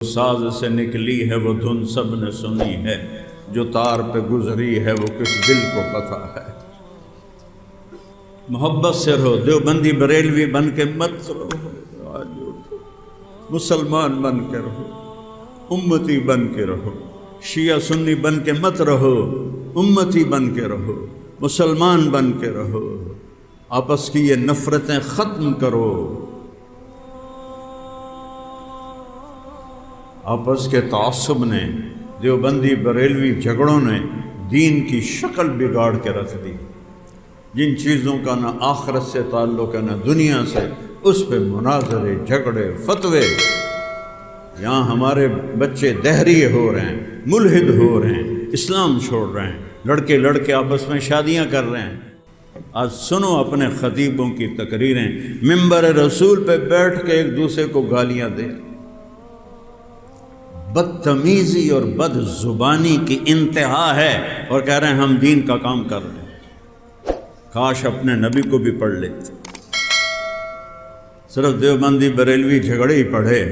ساز سے نکلی ہے وہ دھن سب نے سنی ہے، جو تار پہ گزری ہے وہ کس دل کو پتہ ہے۔ محبت سے رہو، دیوبندی بریلوی بن کے مت رہو، مسلمان بن کے رہو، امتی بن کے رہو، شیعہ سنی بن کے مت رہو، امتی بن کے رہو، مسلمان بن کے رہو، آپس کی یہ نفرتیں ختم کرو، آپس کے تعصب نے، دیوبندی بریلوی جھگڑوں نے دین کی شکل بگاڑ کے رکھ دی۔ جن چیزوں کا نہ آخرت سے تعلق ہے نہ دنیا سے، اس پہ مناظرے، جھگڑے، فتوے۔ یہاں ہمارے بچے دہریے ہو رہے ہیں، ملحد ہو رہے ہیں، اسلام چھوڑ رہے ہیں، لڑکے لڑکے آپس میں شادیاں کر رہے ہیں۔ آج سنو اپنے خطیبوں کی تقریریں، منبر رسول پہ بیٹھ کے ایک دوسرے کو گالیاں دے، بدتمیزی اور بد زبانی کی انتہا ہے، اور کہہ رہے ہیں ہم دین کا کام کر رہے ہیں۔ کاش اپنے نبی کو بھی پڑھ لیتے، صرف دیوبندی بریلوی جھگڑے ہی پڑھے۔